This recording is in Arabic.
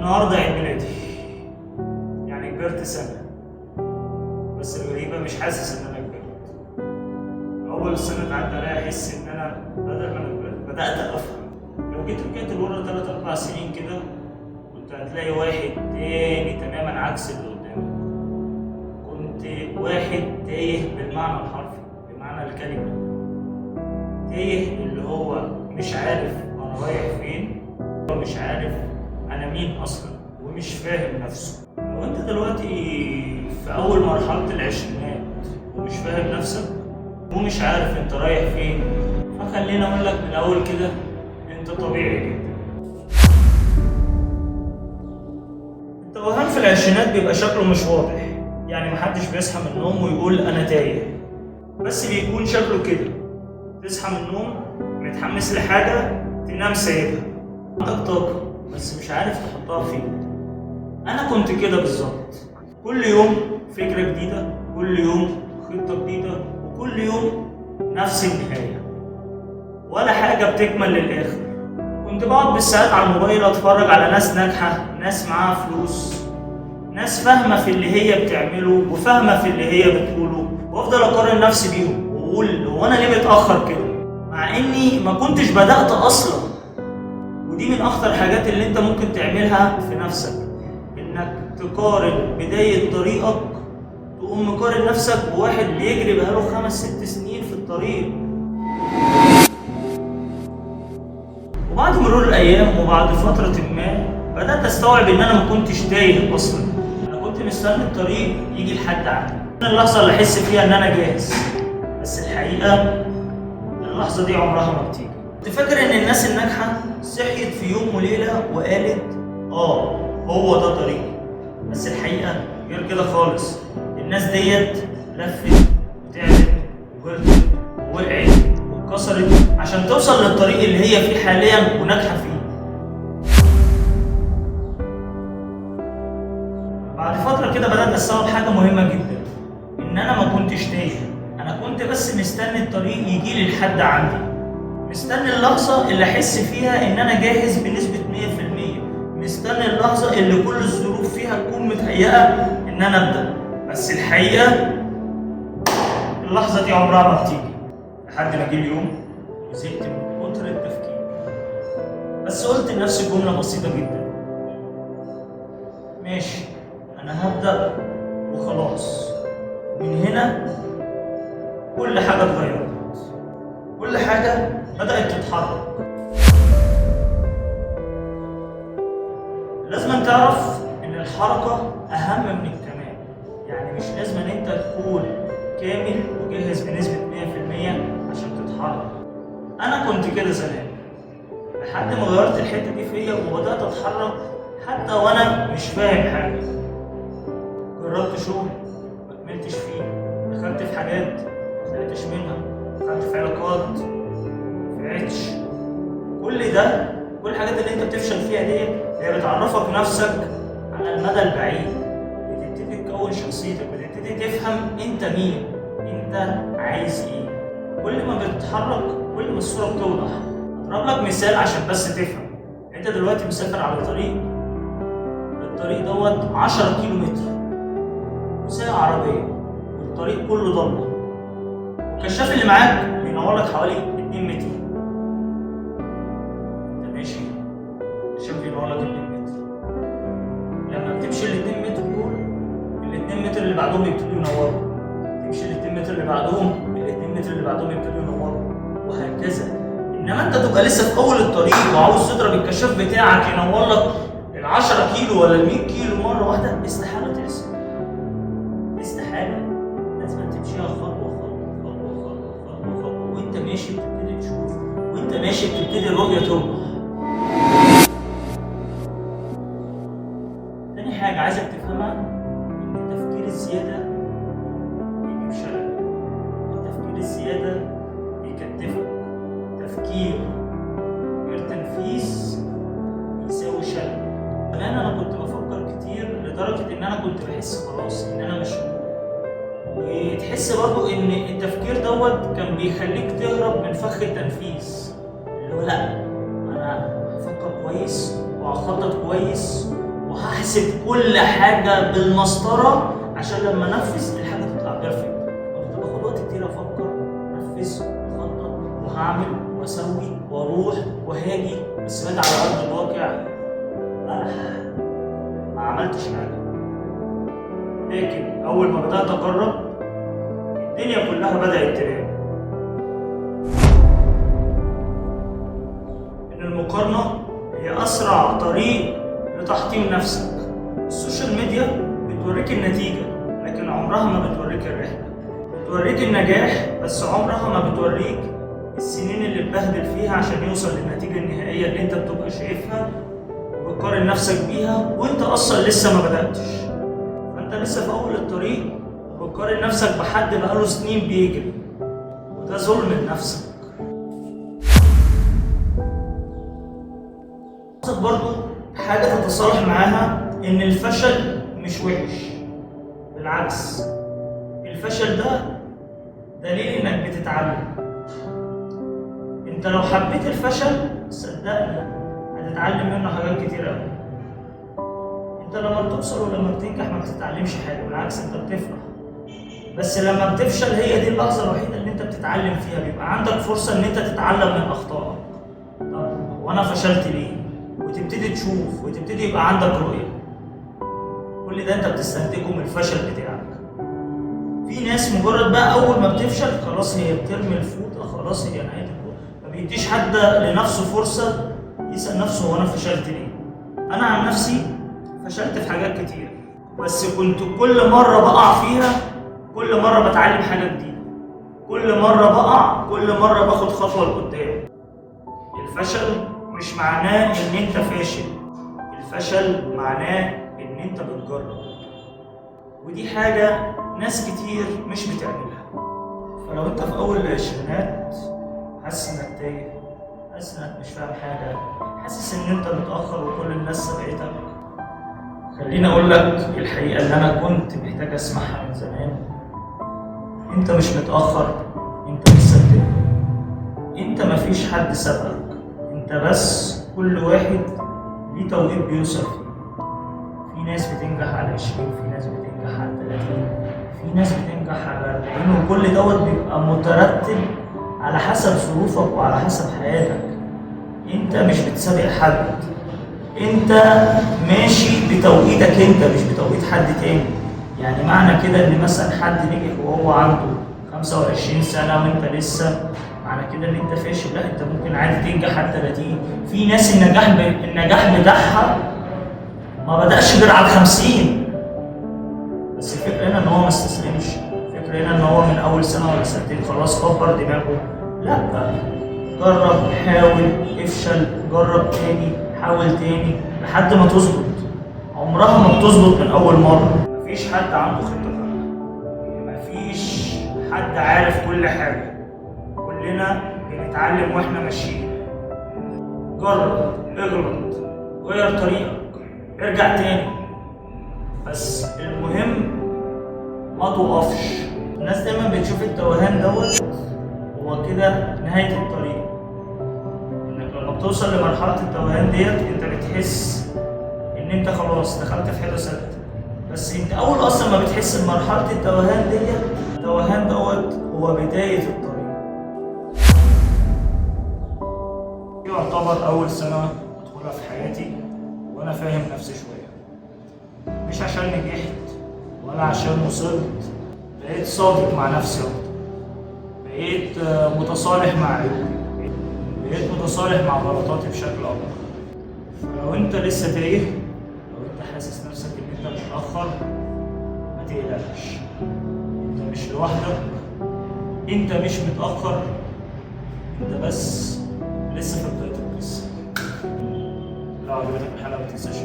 النهارده عيد ميلادي، يعني كبرت سنة. بس الغريبة مش حاسس إن أنا كبرت. أول سنة تعدي عليا أحس إن أنا بدل ما أنا كبرت بدأت أفهم. لو جيت رجعت لورا 3 4 سنين كده كنت هتلاقي واحد تاني تماما عكس اللي قدامك. كنت واحد تايه بالمعنى الحرفي، بمعنى الكلمة. تايه اللي هو مش عارف أنا رايح فين، مش عارف أنا مين أصلا، ومش فاهم نفسه. لو أنت دلوقتي في أول مرحلة العشرينات ومش فاهم نفسك ومش عارف أنت رايح فين، فخليني أقول لك من الأول كده أنت طبيعي جدا. التوهان في العشرينات بيبقى شكله مش واضح، يعني محدش بيصحى من النوم ويقول أنا تايه، بس بيكون شكله كده. تصحى من النوم متحمس لحاجة، تنام سايبها، عندك طاقة بس مش عارف تحطها فين. أنا كنت كده بالظبط. كل يوم فكرة جديدة، كل يوم خطة جديدة، وكل يوم نفس النهاية، ولا حاجة بتكمل للآخر. كنت بقعد بالساعات على الموبايل أتفرج على ناس ناجحة، ناس معاها فلوس، ناس فاهمة في اللي هي بتعمله وفاهمة في اللي هي بتقوله، وأفضل أقارن نفسي بيهم وأقول هو أنا ليه متأخر كده؟ مع إني ما كنتش بدأت أصلا. ودي من أخطر الحاجات اللي أنت ممكن تعملها في نفسك، إنك تقارن بداية طريقك، تقوم مقارن نفسك بواحد بيجري بقاله 5 6 سنين في الطريق. وبعد مرور الأيام وبعد فترة ما بدأت أستوعب إن أنا ما كنتش تايه أصلا، أنا كنت مستني الطريق يجي لحد عندي، اللحظة اللي أحس فيها إن أنا جاهز. بس الحقيقة اللحظة دي عمرها ما بتيجي. كنت فاكر إن الناس الناجحة صحيت في يوم وليلة وقالت هو ده طريقي، بس الحقيقة غير كده خالص. الناس ديت لفت وتعبت وغلطت ووقعت واتكسرت عشان توصل للطريق اللي هي فيه حاليا وناجحة فيه. بعد فترة كده بدأت أستوعب حاجة مهمة جدا، إن أنا ما كنتش تايه، أنا كنت بس مستني الطريق يجيلي لحد عندي، مستني اللحظة اللي أحس فيها إن أنا جاهز بنسبة 100%، مستني اللحظة اللي كل الظروف فيها تكون متهيئة إن أنا أبدأ. بس الحقيقة اللحظة دي عمرها ما بتيجي، لحد ما جه اليوم وزهقت من كتر التفكير. بس قلت لنفسي جملة بسيطة جدا: ماشي، أنا هبدأ وخلاص. من هنا كل حاجة اتغيرت، كل حاجة بدأت تتحرك. لازم تعرف إن الحركة أهم من الكمال، يعني مش لازم إن أنت تكون كامل وجاهز بنسبة 100% عشان تتحرك. أنا كنت كده زمان، لحد ما غيرت الحتة دي فيا وبدأت أتحرك حتى وأنا مش فاهم حاجة. جربت شغل مكملتش فيه، دخلت في حاجات مطلعتش منها، دخلت في علاقات مفرقتش. كل ده، كل الحاجات اللي انت بتفشل فيها ديت هي بتعرفك نفسك على المدى البعيد، بتبتدي تكون شخصيتك، بتبتدي تفهم انت مين، انت عايز ايه. كل ما بتتحرك كل ما الصورة بتوضح. اضرب لك مثال عشان بس تفهم. انت دلوقتي مسافر على طريق، الطريق دوت 10 كيلو متر وسايق عربية والطريق كله ضلمة، والكشاف اللي معاك بينور لك حوالي 2 متر. انت ماشي، الكشاف بينور لك 2 متر. لما بتمشي ال 2 متر دول، ال 2 متر اللي بعدهم يبتدوا ينوروا، تمشي ال 2 متر اللي بعدهم، ال 2 متر اللي بعدهم يبتدوا ينوروا، وهكذا. انما انت تبقى لسه في اول الطريق وعاوز تضرب الكشاف بتاعك ينور لك ال 10 كيلو ولا ال 100 كيلو مرة واحدة، استحالة تحصل. استحالة. لازم تمشيها خطوة خطوة خطوة خطوة خطوة خطوة، وانت ماشي بتبتدي تشوف، وانت ماشي بتبتدي الرؤية توضح. تاني حاجة عايزك تفهمها، إن التفكير الزيادة بيجيب شلل، التفكير الزيادة بيكتفك، تفكير غير تنفيذ بيساوي شلل. زمان أنا كنت بفكر كتير لدرجة إن أنا كنت بحس خلاص إن أنا مشغول، وتحس برضو إن التفكير دوت كان بيخليك تهرب من فخ التنفيذ، اللي هو لأ، أنا هفكر كويس وهخطط كويس وهحسب كل حاجه بالمسطره عشان لما انفذ الحاجه تطلع بيرفكت. كنت باخد وقت كتير افكر انفذ واخطط وهعمل واسوي واروح وهاجي، بس باجي على ارض الواقع ما عملتش حاجه. لكن اول ما بدات اجرب الدنيا كلها بدات تبان. ان المقارنه هي اسرع طريق لتحطيم نفسك. السوشيال ميديا بتوريك النتيجه لكن عمرها ما بتوريك الرحله. بتوريك النجاح بس عمرها ما بتوريك السنين اللي اتبهدل فيها عشان يوصل للنتيجه النهائيه اللي انت بتبقى شايفها وبتقارن نفسك بيها وانت اصلا لسه ما بداتش. فانت لسه في اول الطريق وبتقارن نفسك بحد بقاله سنين بيجري، وده ظلم لنفسك. برضو حاجة تتصالح معاها إن الفشل مش وحش، بالعكس الفشل ده دليل إنك بتتعلم. أنت لو حبيت الفشل صدقني هتتعلم منه حاجات كتير أوي. أنت لما بتوصل ولما بتنجح ما بتتعلمش حاجة، بالعكس أنت بتفرح. بس لما بتفشل هي دي اللحظة الوحيدة اللي أنت بتتعلم فيها، بيبقى عندك فرصة إن أنت تتعلم من أخطائك. طب وأنا فشلت ليه؟ وتبتدي تشوف وتبتدي يبقى عندك رؤية. كل ده انت بتستنتجه من الفشل بتاعك. في ناس مجرد بقى اول ما بتفشل خلاص هي بترمي الفوطة، خلاص هي نهاية الفوطة، ما بيديش حد لنفسه فرصة يسأل نفسه هو انا فشلت ليه؟ انا عن نفسي فشلت في حاجات كتير، بس كنت كل مرة بقع فيها كل مرة بتعلم حاجة جديدة. كل مرة بقع كل مرة باخد خطوة لقدام. الفشل مش معناه ان انت فاشل، الفشل معناه ان انت بتجرب، ودي حاجة ناس كتير مش بتعملها. فلو انت في اول العشرينات حاسس انك تايه، حاسس انك مش فاهم حاجة، حاسس ان انت متأخر وكل الناس سبقتك، خليني اقول لك الحقيقة اللي انا كنت محتاج اسمعها من زمان. انت مش متأخر، انت لسه بتبدأ. انت مفيش حد سبقك، انت بس كل واحد ليه توقيت بيوصل فيه. في ناس بتنجح على 20، في ناس بتنجح على 30، في ناس بتنجح على 40، وكل دوت بيبقى مترتب على حسب ظروفك وعلى حسب حياتك. انت مش بتسابق حد، انت ماشي بتوقيتك انت مش بتوقيت حد تاني. يعني معنى كده ان مثلا حد نجح وهو عنده 25 سنة وانت لسه، معنى كده ان انت فاشل؟ لا، انت ممكن عادي تنجح على 30. في ناس النجاح بتاعها ما بدأش غير على 50. بس الفكرة هنا ان هو ما استسلمش، الفكرة هنا ان هو من اول سنة ولا سنتين خلاص كبر دماغه. لا، جرب، حاول، افشل، جرب تاني، حاول تاني لحد ما تظبط. عمرها ما بتظبط من اول مرة. مفيش حد عنده خطة كاملة، مفيش حد عارف كل حاجة، كلنا بنتعلم واحنا ماشيين. جرب، اغلط، غير طريقك، ارجع تاني، بس المهم ما توقفش. الناس دايما بتشوف التوهان دوت هو كده نهاية الطريق. انك لما بتوصل لمرحلة التوهان ديت انت بتحس ان انت خلاص دخلت في حتة سد، بس انت اول اصلا ما بتحس بمرحلة التوهان ديت، التوهان دوت هو بداية الطريق. يعتبر أول سنة أدخلها في حياتي وأنا فاهم نفسي شوية، مش عشان نجحت ولا عشان وصلت، بقيت صادق مع نفسي أكتر، بقيت متصالح مع عيوبي، بقيت متصالح مع غلطاتي بشكل أكبر. فلو أنت لسه تايه، لو أنت حاسس نفسك إن أنت متأخر، ما تقلقش، أنت مش لوحدك، أنت مش متأخر، أنت بس لسه في بداية القصة. لو عجبتك الحلقة ما تنساش